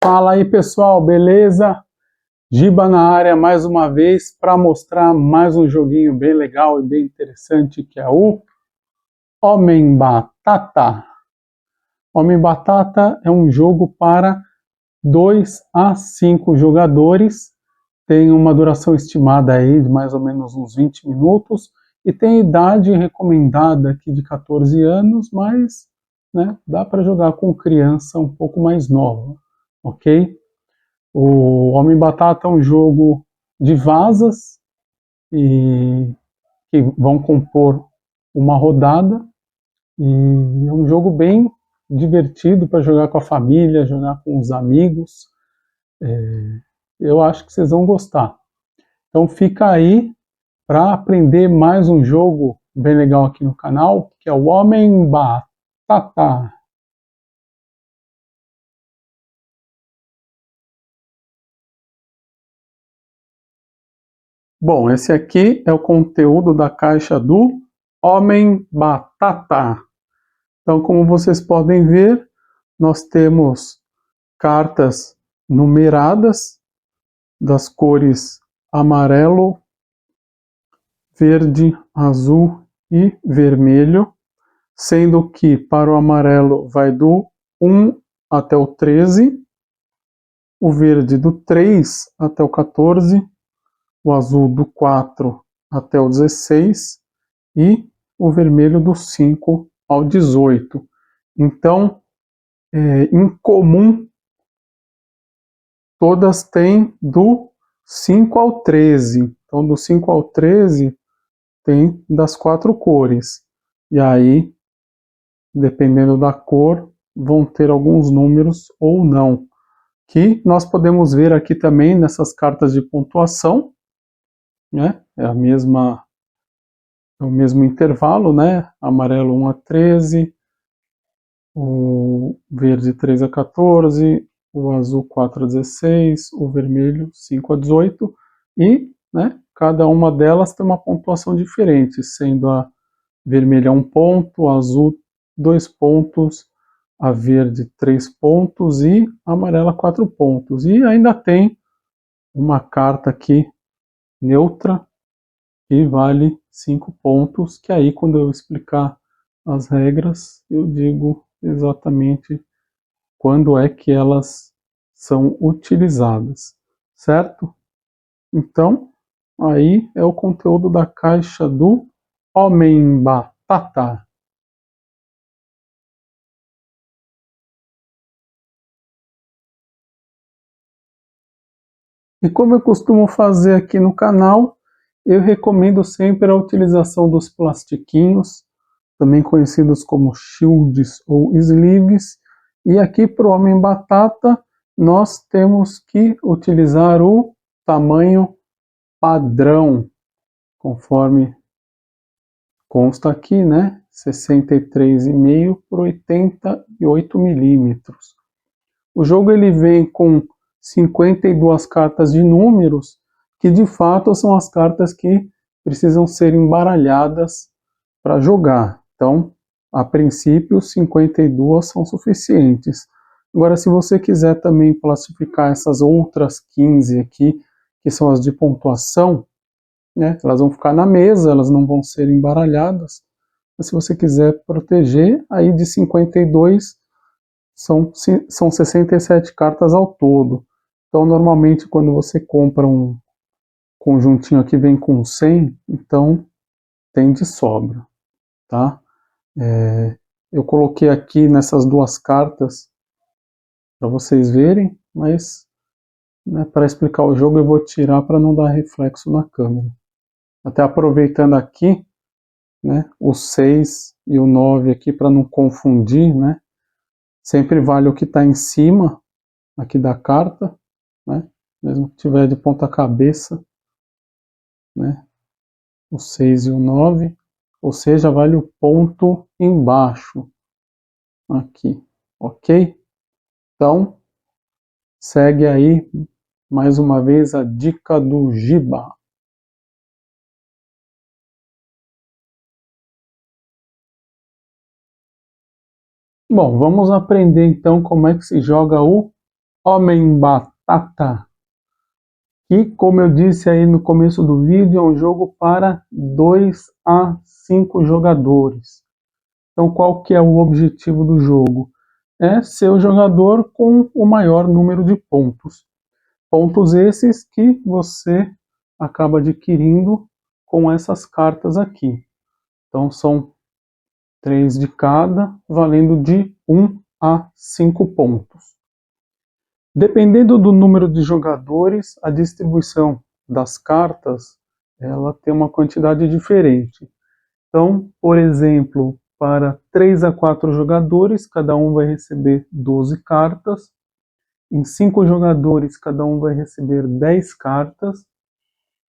Fala aí pessoal, beleza? Giba na área mais uma vez para mostrar mais um joguinho bem legal e bem interessante que é o Homem Batata. Homem Batata é um jogo para 2 a 5 jogadores, tem uma duração estimada aí de mais ou menos uns 20 minutos e tem idade recomendada aqui de 14 anos, mas né, dá para jogar com criança um pouco mais nova, ok? O Homem Batata é um jogo de vasas e que vão compor uma rodada e é um jogo bem divertido para jogar com a família, jogar com os amigos. Eu acho que vocês vão gostar. Então fica aí para aprender mais um jogo bem legal aqui no canal, que é o Homem Batata. Bom, esse aqui é o conteúdo da caixa do Homem Batata. Então, como vocês podem ver, nós temos cartas numeradas das cores amarelo, verde, azul e vermelho, sendo que para o amarelo vai do 1 até o 13, o verde do 3 até o 14, o azul do 4 até o 16 e o vermelho do 5 ao 18. Então, em comum, todas têm do 5 ao 13. Então, do 5 ao 13 tem das 4 cores. E aí, dependendo da cor, vão ter alguns números ou não. Que nós podemos ver aqui também nessas cartas de pontuação, né? É o mesmo intervalo, né? Amarelo 1 a 13, o verde 3 a 14, o azul 4 a 16, o vermelho 5 a 18 e né, cada uma delas tem uma pontuação diferente, sendo a vermelha 1 ponto, a azul 2 pontos, a verde 3 pontos e a amarela 4 pontos. E ainda tem uma carta aqui neutra que vale 5 pontos, que aí quando eu explicar as regras eu digo exatamente quando é que elas são utilizadas, certo? Então, aí é o conteúdo da caixa do Homem Batata. E como eu costumo fazer aqui no canal, eu recomendo sempre a utilização dos plastiquinhos, também conhecidos como shields ou sleeves. E aqui para o Homem Batata, nós temos que utilizar o tamanho padrão, conforme consta aqui, né? 63,5 por 88 milímetros. O jogo ele vem com 52 cartas de números, que de fato são as cartas que precisam ser embaralhadas para jogar. Então, a princípio, 52 são suficientes. Agora, se você quiser também classificar essas outras 15 aqui, que são as de pontuação, né, elas vão ficar na mesa, elas não vão ser embaralhadas. Mas se você quiser proteger, aí de 52 são 67 cartas ao todo. Então, normalmente, quando você compra um conjuntinho aqui, vem com 100, então tem de sobra, tá? Eu coloquei aqui nessas duas cartas para vocês verem, mas né, para explicar o jogo eu vou tirar para não dar reflexo na câmera. Até aproveitando aqui, né, o 6 e o 9 aqui para não confundir, né? Sempre vale o que está em cima aqui da carta, né? Mesmo que tiver de ponta cabeça, né? O 6 e o 9, ou seja, vale o ponto embaixo aqui, ok? Então, segue aí mais uma vez a dica do Giba. Bom, vamos aprender então como é que se joga o Homem Batata, que, como eu disse aí no começo do vídeo, é um jogo para 2 a 5 jogadores. Então, qual que é o objetivo do jogo? É ser o jogador com o maior número de pontos. Pontos esses que você acaba adquirindo com essas cartas aqui. Então, são 3 de cada, valendo de 1 a 5 pontos. Dependendo do número de jogadores, a distribuição das cartas ela tem uma quantidade diferente. Então, por exemplo, para 3 a 4 jogadores, cada um vai receber 12 cartas. Em 5 jogadores, cada um vai receber 10 cartas.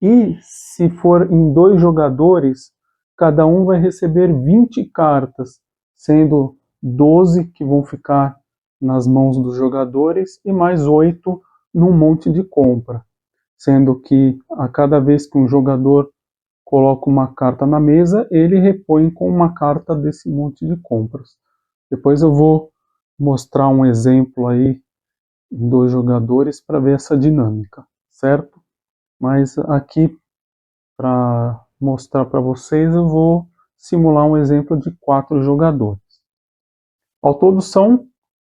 E se for em 2 jogadores, cada um vai receber 20 cartas, sendo 12 que vão ficar nas mãos dos jogadores e mais 8 num monte de compra. Sendo que a cada vez que um jogador coloca uma carta na mesa, ele repõe com uma carta desse monte de compras. Depois eu vou mostrar um exemplo aí em 2 jogadores para ver essa dinâmica, certo? Mas aqui, para mostrar para vocês, eu vou simular um exemplo de 4 jogadores. Ao todo são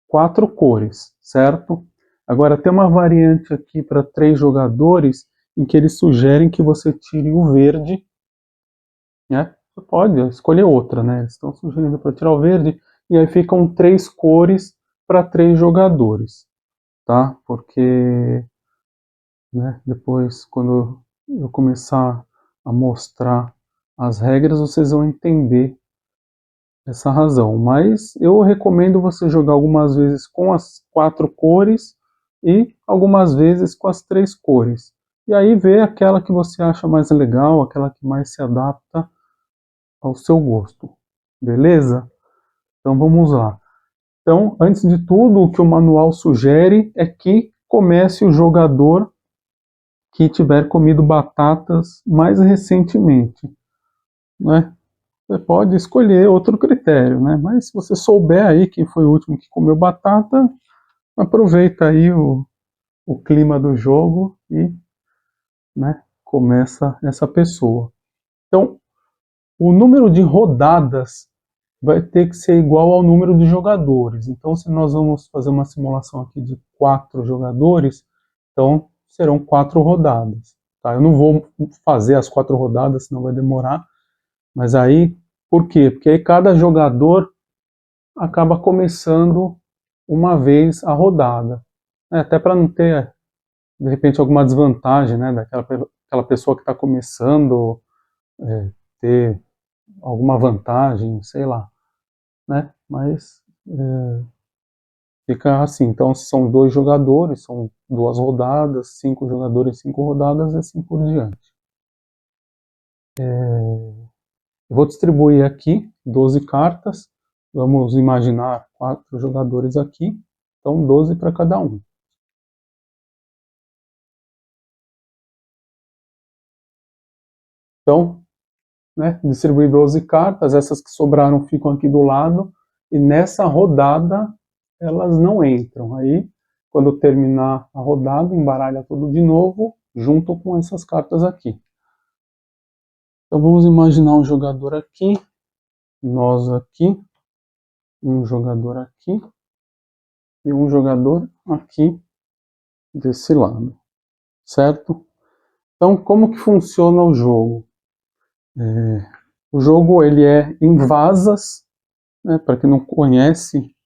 4 cores, certo? Agora tem uma variante aqui para 3 jogadores em que eles sugerem que você tire o verde, né? Você pode escolher outra, né? Eles estão sugerindo para tirar o verde e aí ficam 3 cores para 3 jogadores, tá? Porque, né, depois quando eu começar a mostrar as regras, vocês vão entender essa razão. Mas eu recomendo você jogar algumas vezes com as 4 cores e algumas vezes com as 3 cores. E aí ver aquela que você acha mais legal, aquela que mais se adapta ao seu gosto. Beleza? Então vamos lá. Então, antes de tudo, o que o manual sugere é que comece o jogador que tiver comido batatas mais recentemente, né? Você pode escolher outro critério, né? Mas se você souber aí quem foi o último que comeu batata, aproveita aí o clima do jogo e, né, começa essa pessoa. Então, o número de rodadas vai ter que ser igual ao número de jogadores. Então, se nós vamos fazer uma simulação aqui de 4 jogadores, então serão 4 rodadas. Tá? Eu não vou fazer as 4 rodadas, senão vai demorar. Mas aí, por quê? Porque aí cada jogador acaba começando uma vez a rodada. Até para não ter, de repente, alguma desvantagem, né, daquela pessoa que está começando, ter alguma vantagem, sei lá, né? Mas fica assim. Então, se são 2 jogadores, são 2 rodadas, 5 jogadores, 5 rodadas, e assim por diante. Eu vou distribuir aqui 12 cartas. Vamos imaginar 4 jogadores aqui. Então, 12 para cada um. Então, né, distribuir 12 cartas, essas que sobraram ficam aqui do lado, e nessa rodada elas não entram. Aí, quando terminar a rodada, embaralha tudo de novo, junto com essas cartas aqui. Então vamos imaginar um jogador aqui, nós aqui, um jogador aqui, e um jogador aqui desse lado, certo? Então, como que funciona o jogo? O jogo ele é em vasas, né, para quem não conhece,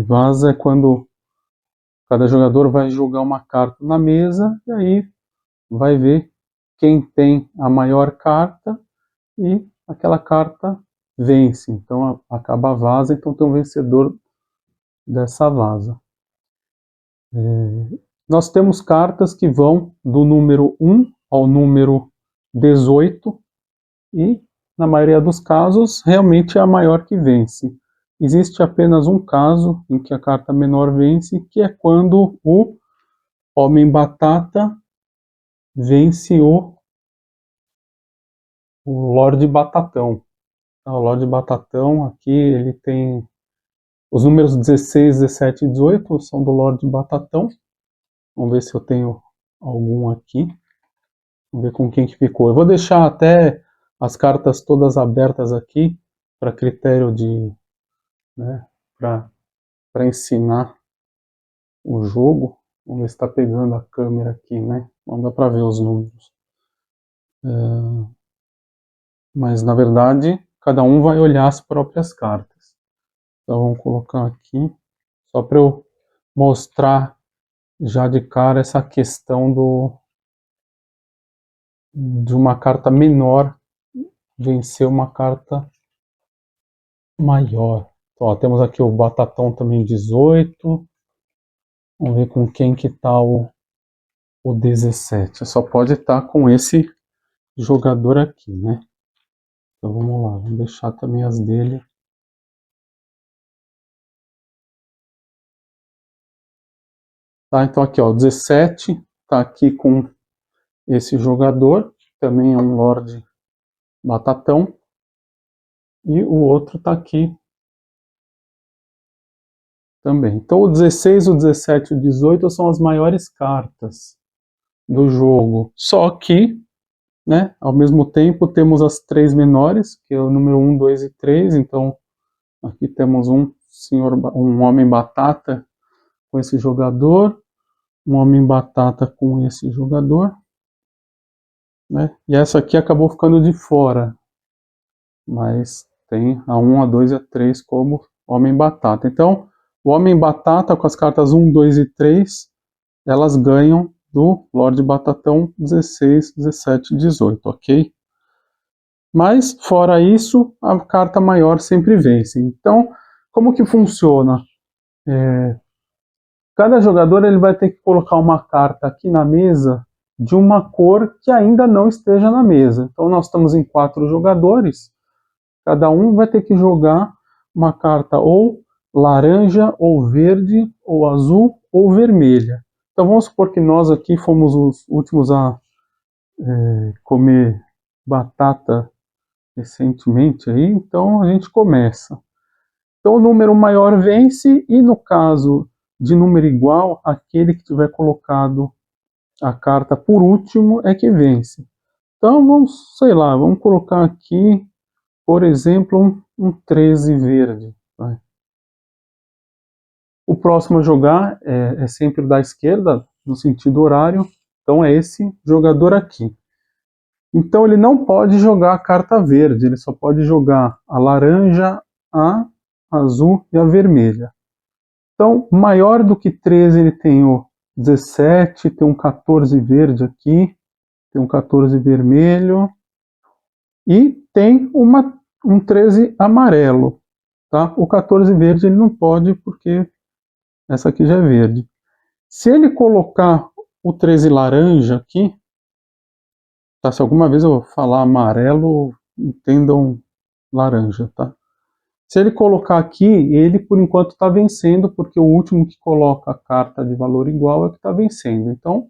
vaza é quando cada jogador vai jogar uma carta na mesa e aí vai ver quem tem a maior carta e aquela carta vence. Então acaba a vaza, então tem um vencedor dessa vaza. Nós temos cartas que vão do número 1 ao número 18 e, na maioria dos casos, realmente é a maior que vence. Existe apenas um caso em que a carta menor vence, que é quando o Homem Batata vence o Lorde Batatão. O Lorde Batatão aqui ele tem Os números 16, 17 e 18 são do Lorde Batatão. Vamos ver se eu tenho algum aqui. Vamos ver com quem que ficou. Eu vou deixar até as cartas todas abertas aqui, para critério de, né, para ensinar o jogo. Vamos ver se está pegando a câmera aqui, né? Não dá para ver os números. Mas, na verdade, cada um vai olhar as próprias cartas. Então, vamos colocar aqui, só para eu mostrar já de cara essa questão de uma carta menor vencer uma carta maior. Então, ó, temos aqui o Batatão também 18. Vamos ver com quem que tá o 17. Só pode estar com esse jogador aqui, né? Então vamos lá, vamos deixar também as dele. Tá, então aqui ó, o 17 tá aqui com esse jogador, também é um Lorde Batatão. E o outro tá aqui também. Então o 16, o 17 e o 18 são as maiores cartas do jogo. Só que, né, ao mesmo tempo temos as três menores, que é o número 1, 2 e 3. Então aqui temos um Homem Batata com esse jogador, um Homem Batata com esse jogador, né? E essa aqui acabou ficando de fora, mas tem a 1, a 2 e a 3 como Homem Batata. Então, o Homem Batata com as cartas 1, 2 e 3, elas ganham do Lorde Batatão 16, 17 e 18, ok? Mas, fora isso, a carta maior sempre vence. Então, como que funciona? Cada jogador ele vai ter que colocar uma carta aqui na mesa de uma cor que ainda não esteja na mesa. Então nós estamos em 4 jogadores, cada um vai ter que jogar uma carta ou laranja, ou verde, ou azul, ou vermelha. Então vamos supor que nós aqui fomos os últimos a comer batata recentemente, aí, então a gente começa. Então o número maior vence, e no caso de número igual, aquele que tiver colocado a carta por último é que vence. Então vamos, sei lá, vamos colocar aqui, por exemplo, um 13 verde. Vai. O próximo a jogar é sempre da esquerda, no sentido horário, então é esse jogador aqui. Então ele não pode jogar a carta verde, ele só pode jogar a laranja, a azul e a vermelha. Então, maior do que 13 ele tem o 17, tem um 14 verde aqui, tem um 14 vermelho e tem um 13 amarelo. Tá? O 14 verde ele não pode porque essa aqui já é verde. Se ele colocar o 13 laranja aqui, tá? Se alguma vez eu falar amarelo, entendam laranja, tá? Se ele colocar aqui, ele por enquanto está vencendo, porque o último que coloca a carta de valor igual é o que está vencendo. Então,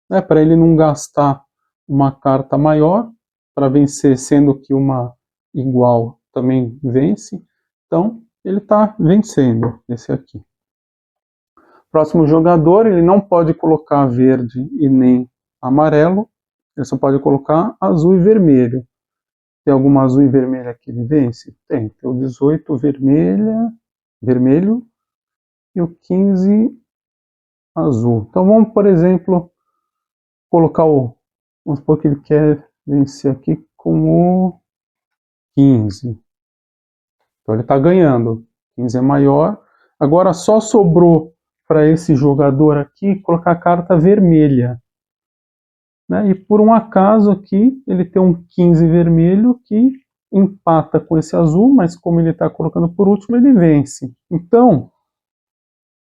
para ele não gastar uma carta maior, para vencer, sendo que uma igual também vence, então ele está vencendo, esse aqui. Próximo jogador, ele não pode colocar verde e nem amarelo, ele só pode colocar azul e vermelho. Tem alguma azul e vermelha que ele vence? Tem o 18 vermelho e o 15 azul. Então vamos, por exemplo, colocar vamos supor que ele quer vencer aqui com o 15. Então ele está ganhando. 15 é maior. Agora só sobrou para esse jogador aqui colocar a carta vermelha. Né? E por um acaso aqui ele tem um 15 vermelho que empata com esse azul, mas como ele está colocando por último, ele vence. Então,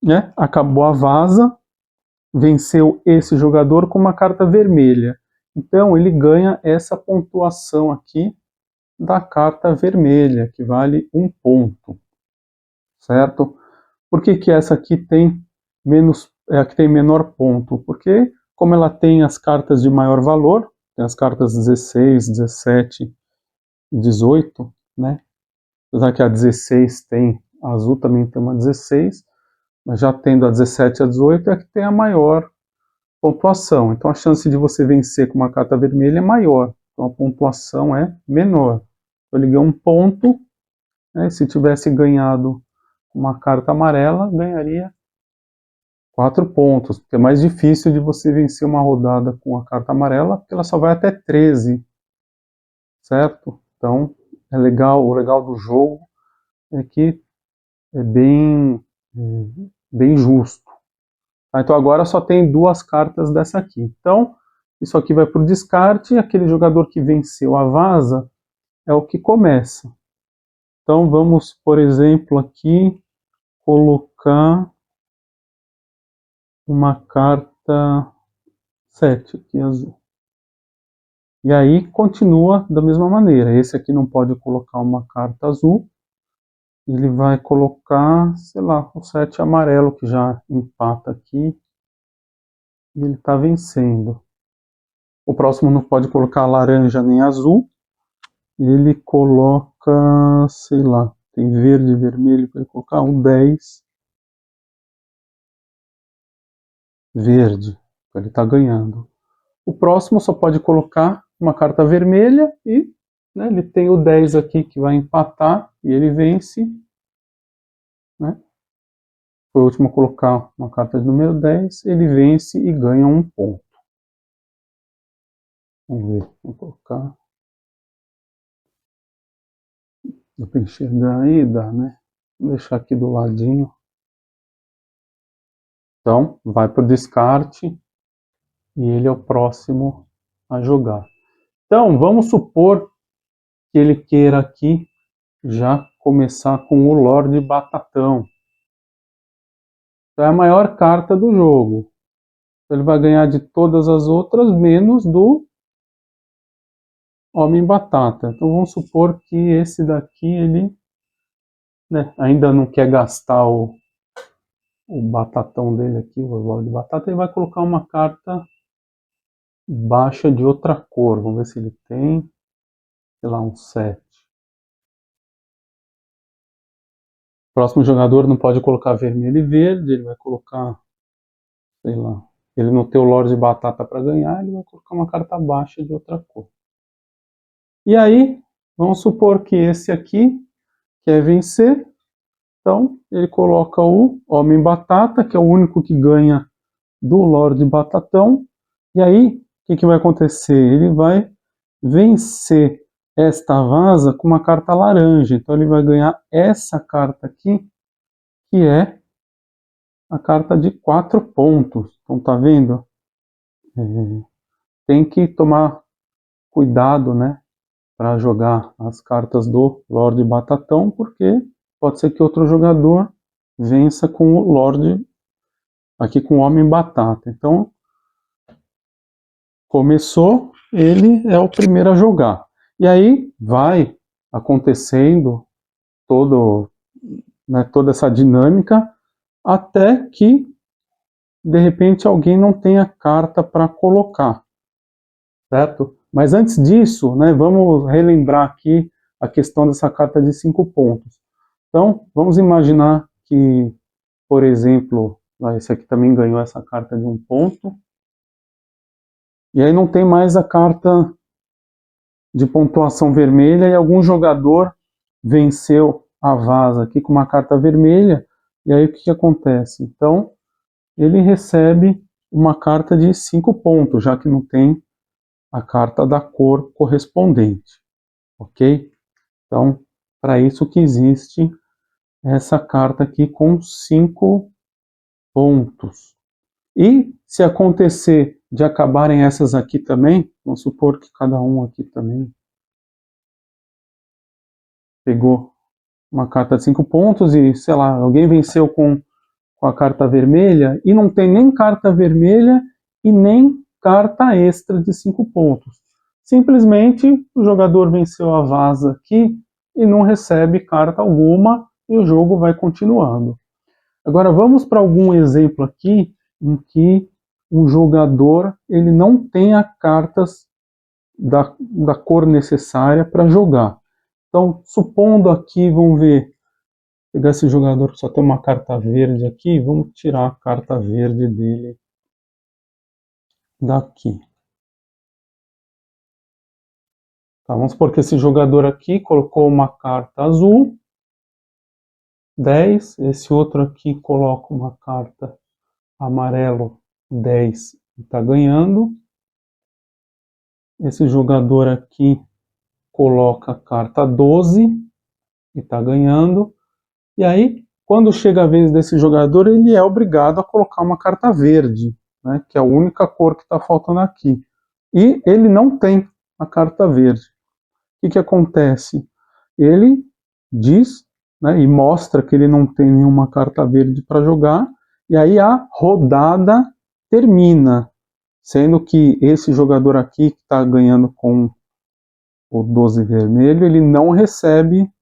né, acabou a vaza, venceu esse jogador com uma carta vermelha. Então ele ganha essa pontuação aqui da carta vermelha, que vale 1 ponto. Certo? Por que essa aqui tem que tem menor ponto? Porque como ela tem as cartas de maior valor, tem as cartas 16, 17 e 18, né? Apesar que a 16 tem A azul também tem uma 16, mas já tendo a 17 e a 18 é que tem a maior pontuação. Então a chance de você vencer com uma carta vermelha é maior. Então a pontuação é menor. Eu liguei um ponto, né, se tivesse ganhado uma carta amarela, ganharia 4 pontos, porque é mais difícil de você vencer uma rodada com a carta amarela, porque ela só vai até 13, certo? Então, o legal do jogo é que é bem justo. Tá? Então agora só tem 2 cartas dessa aqui. Então, isso aqui vai para o descarte, e aquele jogador que venceu a vaza é o que começa. Então vamos, por exemplo, aqui colocar uma carta 7 aqui, azul. E aí continua da mesma maneira. Esse aqui não pode colocar uma carta azul. Ele vai colocar, sei lá, o 7 amarelo, que já empata aqui. E ele está vencendo. O próximo não pode colocar laranja nem azul. Ele coloca, sei lá, tem verde e vermelho para ele colocar um 10. Verde. Ele está ganhando. O próximo só pode colocar uma carta vermelha e, né, ele tem o 10 aqui que vai empatar e ele vence. Né? Foi o último a colocar uma carta de número 10, ele vence e ganha 1 ponto. Vamos ver, vou colocar. Dá para enxergar aí? Dá, né? Vou deixar aqui do ladinho. Então, vai para o descarte e ele é o próximo a jogar. Então, vamos supor que ele queira aqui já começar com o Lorde Batatão. Então, é a maior carta do jogo. Ele vai ganhar de todas as outras, menos do Homem Batata. Então vamos supor que esse daqui, ele, né, ainda não quer gastar o batatão dele aqui, o Lorde Batata, ele vai colocar uma carta baixa de outra cor. Vamos ver se ele tem, sei lá, um 7. O próximo jogador não pode colocar vermelho e verde, ele vai colocar, sei lá, ele não tem o Lorde Batata para ganhar, ele vai colocar uma carta baixa de outra cor. E aí, vamos supor que esse aqui quer vencer, então ele coloca o Homem Batata, que é o único que ganha do Lorde Batatão, e aí o que vai acontecer? Ele vai vencer esta vaza com uma carta laranja, então ele vai ganhar essa carta aqui, que é a carta de 4 pontos. Então tá vendo? Tem que tomar cuidado, né, para jogar as cartas do Lorde Batatão, porque pode ser que outro jogador vença com o Lorde, aqui com o Homem Batata. Então, começou, ele é o primeiro a jogar. E aí vai acontecendo toda essa dinâmica, até que, de repente, alguém não tenha carta para colocar, certo? Mas antes disso, né, vamos relembrar aqui a questão dessa carta de 5 pontos. Então, vamos imaginar que, por exemplo, esse aqui também ganhou essa carta de 1 ponto, e aí não tem mais a carta de pontuação vermelha, e algum jogador venceu a vaza aqui com uma carta vermelha, e aí o que acontece? Então, ele recebe uma carta de 5 pontos, já que não tem a carta da cor correspondente, ok? Então, para isso que existe essa carta aqui com 5 pontos. E se acontecer de acabarem essas aqui também, vamos supor que cada um aqui também pegou uma carta de 5 pontos e, sei lá, alguém venceu com a carta vermelha e não tem nem carta vermelha e nem carta extra de 5 pontos. Simplesmente o jogador venceu a vaza aqui e não recebe carta alguma e o jogo vai continuando. Agora vamos para algum exemplo aqui em que o jogador ele não tenha cartas da cor necessária para jogar. Então, supondo aqui, vamos ver, pegar esse jogador que só tem uma carta verde aqui, vamos tirar a carta verde dele daqui. Tá, vamos supor que esse jogador aqui colocou uma carta azul, 10, esse outro aqui coloca uma carta amarelo, 10, e está ganhando. Esse jogador aqui coloca a carta 12 e está ganhando. E aí, quando chega a vez desse jogador, ele é obrigado a colocar uma carta verde, né, que é a única cor que está faltando aqui. E ele não tem a carta verde. O que acontece? Ele diz, né, e mostra que ele não tem nenhuma carta verde para jogar, e aí a rodada termina, sendo que esse jogador aqui que está ganhando com o 12 vermelho, ele não recebe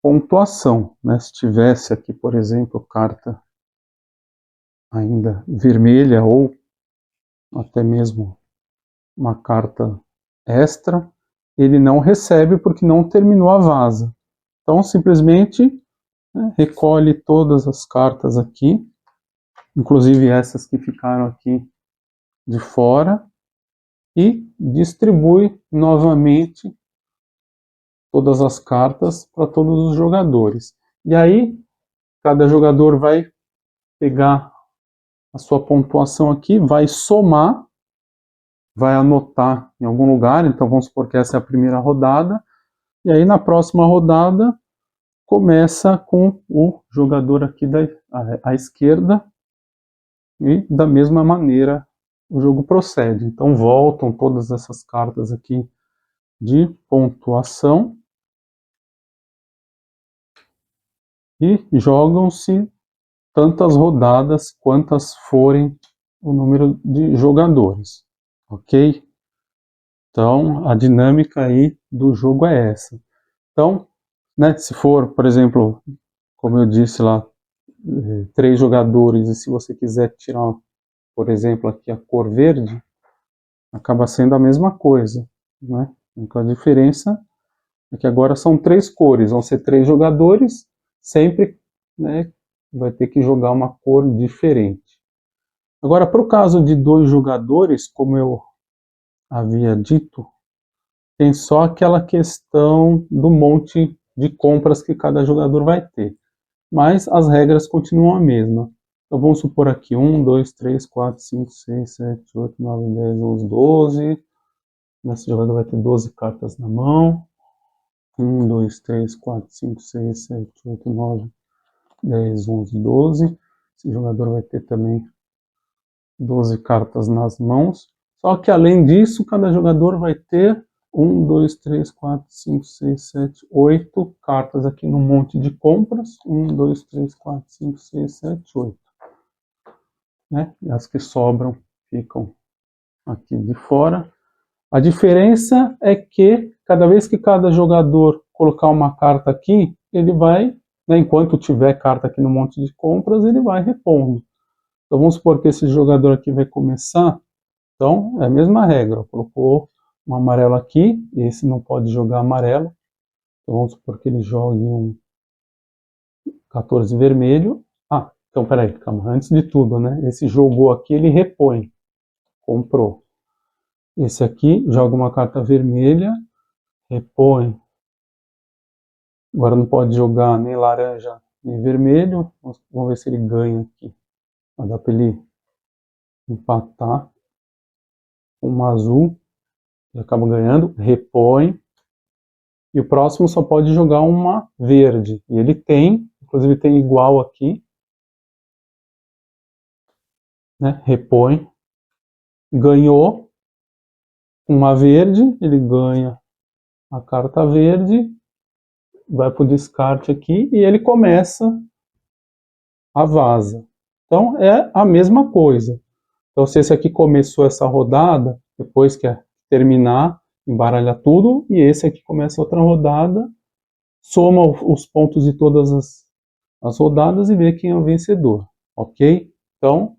pontuação, né? Se tivesse aqui, por exemplo, carta ainda vermelha ou até mesmo uma carta extra, ele não recebe porque não terminou a vaza. Então, simplesmente, né, recolhe todas as cartas aqui, inclusive essas que ficaram aqui de fora, e distribui novamente todas as cartas para todos os jogadores. E aí, cada jogador vai pegar a sua pontuação aqui, vai somar, vai anotar em algum lugar, então vamos supor que essa é a primeira rodada, e aí na próxima rodada começa com o jogador aqui à esquerda, e da mesma maneira o jogo procede. Então voltam todas essas cartas aqui de pontuação, e jogam-se tantas rodadas quantas forem o número de jogadores, ok? Então, a dinâmica aí do jogo é essa. Então, né, se for, por exemplo, como eu disse lá, 3 jogadores, e se você quiser tirar, por exemplo, aqui a cor verde, acaba sendo a mesma coisa, né? Então, a diferença é que agora são 3 cores, vão ser 3 jogadores, sempre, né, vai ter que jogar uma cor diferente. Agora, para o caso de 2 jogadores, como eu havia dito, tem só aquela questão do monte de compras que cada jogador vai ter. Mas as regras continuam a mesma. Então vamos supor aqui 1, 2, 3, 4, 5, 6, 7, 8, 9, 10, 11, 12. Esse jogador vai ter 12 cartas na mão. 1, 2, 3, 4, 5, 6, 7, 8, 9, 10, 11, 12. Esse jogador vai ter também 12 cartas nas mãos. Só que além disso, cada jogador vai ter 1, 2, 3, 4, 5, 6, 7, 8 cartas aqui no monte de compras. 1, 2, 3, 4, 5, 6, 7, 8. Né? E as que sobram ficam aqui de fora. A diferença é que cada vez que cada jogador colocar uma carta aqui, ele vai, né, enquanto tiver carta aqui no monte de compras, ele vai repondo. Então vamos supor que esse jogador aqui vai começar. Então é a mesma regra, colocou um amarelo aqui, esse não pode jogar amarelo. Então vamos supor que ele jogue um 14 vermelho. Ah, então peraí, calma, antes de tudo, né? Esse jogou aqui, ele repõe, comprou. Esse aqui joga uma carta vermelha, repõe. Agora não pode jogar nem laranja nem vermelho. Vamos ver se ele ganha aqui. Vai dar para ele empatar com um azul. Ele acaba ganhando, repõe. E o próximo só pode jogar uma verde. E ele tem, inclusive tem igual aqui. Né? Repõe. Ganhou uma verde, ele ganha a carta verde, vai para o descarte aqui e ele começa a vaza. Então é a mesma coisa. Então se esse aqui começou essa rodada, depois que terminar, embaralha tudo, e esse aqui começa outra rodada, soma os pontos de todas as rodadas e vê quem é o vencedor, ok? Então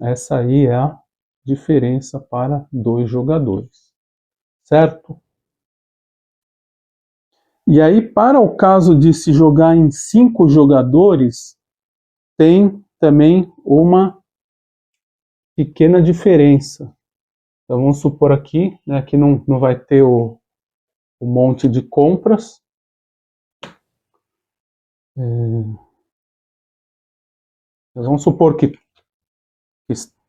essa aí é a diferença para 2 jogadores, certo? E aí, para o caso de se jogar em 5 jogadores, tem também uma pequena diferença. Então vamos supor aqui, né, que não vai ter o monte de compras. Vamos supor que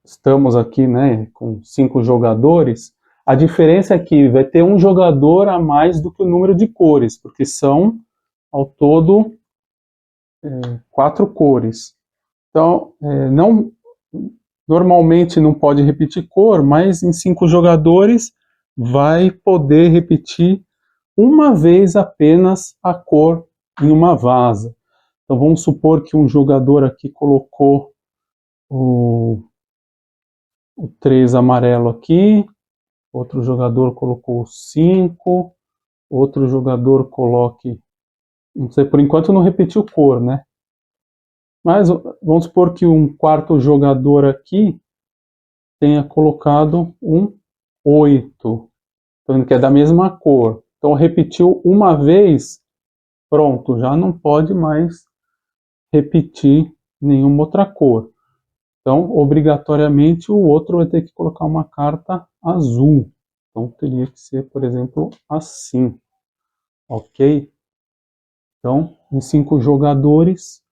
estamos aqui, né, com 5 jogadores. A diferença é que vai ter um jogador a mais do que o número de cores, porque são ao todo 4 cores. Então, normalmente não pode repetir cor, mas em 5 jogadores vai poder repetir uma vez apenas a cor em uma vaza. Então vamos supor que um jogador aqui colocou o 3 amarelo aqui, outro jogador colocou o 5, outro jogador coloque, não sei, por enquanto não repetiu cor, né? Mas vamos supor que um quarto jogador aqui tenha colocado um 8, que é da mesma cor. Então repetiu uma vez, pronto, já não pode mais repetir nenhuma outra cor. Então, obrigatoriamente, o outro vai ter que colocar uma carta azul. Então, teria que ser, por exemplo, assim. Ok? Então, em 5 jogadores,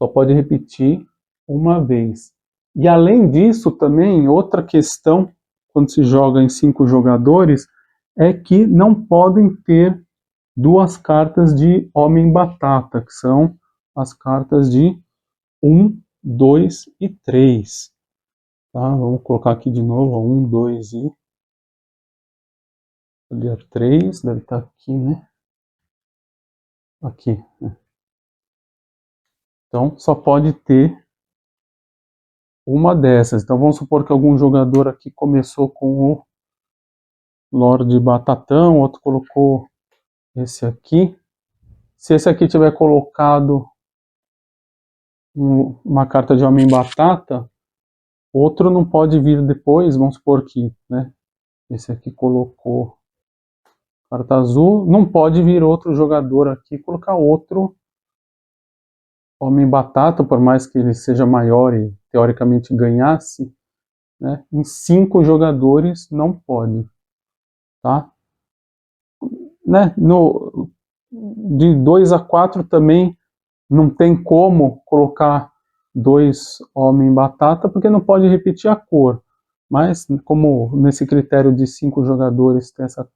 só pode repetir uma vez. E além disso, também, outra questão, quando se joga em 5 jogadores, é que não podem ter 2 cartas de Homem-Batata, que são as cartas de 1, 2 e 3. Tá? Vamos colocar aqui de novo, 1, 2 e... Cadê a 3? Deve estar aqui, né? Aqui. Então, só pode ter uma dessas. Então, vamos supor que algum jogador aqui começou com o Lorde Batatão, outro colocou esse aqui. Se esse aqui tiver colocado uma carta de Homem-Batata, outro não pode vir depois. Vamos supor que, né, esse aqui colocou carta azul, não pode vir outro jogador aqui e colocar outro Homem-Batata, por mais que ele seja maior e teoricamente ganhasse, né, em 5 jogadores não pode, tá? Né, de 2 a 4 também não tem como colocar 2 Homem-Batata, porque não pode repetir a cor. Mas, como nesse critério de 5 jogadores tem essa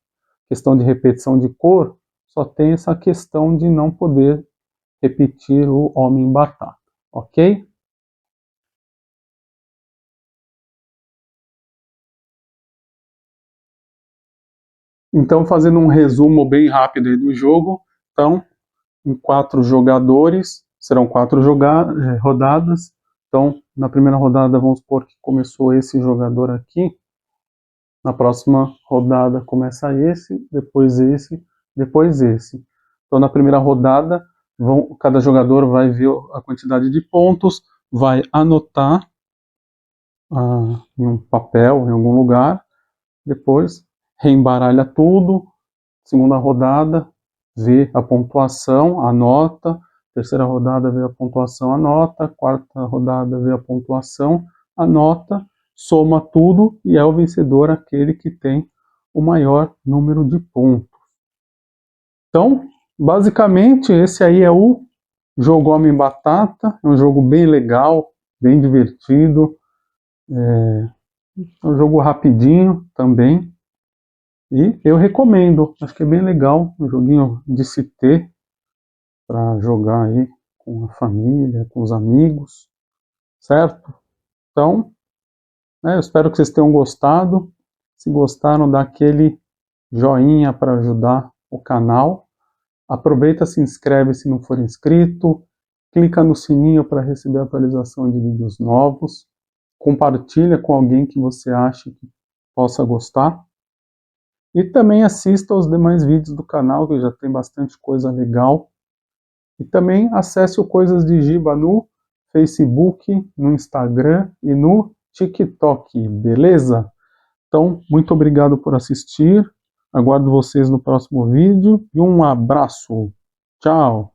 questão de repetição de cor, só tem essa questão de não poder repetir o Homem-Batata, ok? Então, fazendo um resumo bem rápido aí do jogo, então, em 4 jogadores, serão 4 rodadas. Então, na primeira rodada, vamos supor que começou esse jogador aqui, na próxima rodada começa esse, depois esse, depois esse. Então, na primeira rodada, cada jogador vai ver a quantidade de pontos, vai anotar em um papel, em algum lugar, depois reembaralha tudo, segunda rodada, vê a pontuação, anota, terceira rodada vê a pontuação, anota, quarta rodada vê a pontuação, anota, soma tudo e é o vencedor aquele que tem o maior número de pontos. Então, basicamente, esse aí é o jogo Homem-Batata, é um jogo bem legal, bem divertido, é um jogo rapidinho também, e eu recomendo, acho que é bem legal, um joguinho de se ter para jogar aí com a família, com os amigos, certo? Então, eu espero que vocês tenham gostado. Se gostaram, dá aquele joinha para ajudar o canal. Aproveita, se inscreve se não for inscrito, clica no sininho para receber a atualização de vídeos novos, compartilha com alguém que você acha que possa gostar. E também assista aos demais vídeos do canal, que já tem bastante coisa legal. E também acesse o Coisas de Giba no Facebook, no Instagram e no TikTok, beleza? Então, muito obrigado por assistir. Aguardo vocês no próximo vídeo e um abraço. Tchau!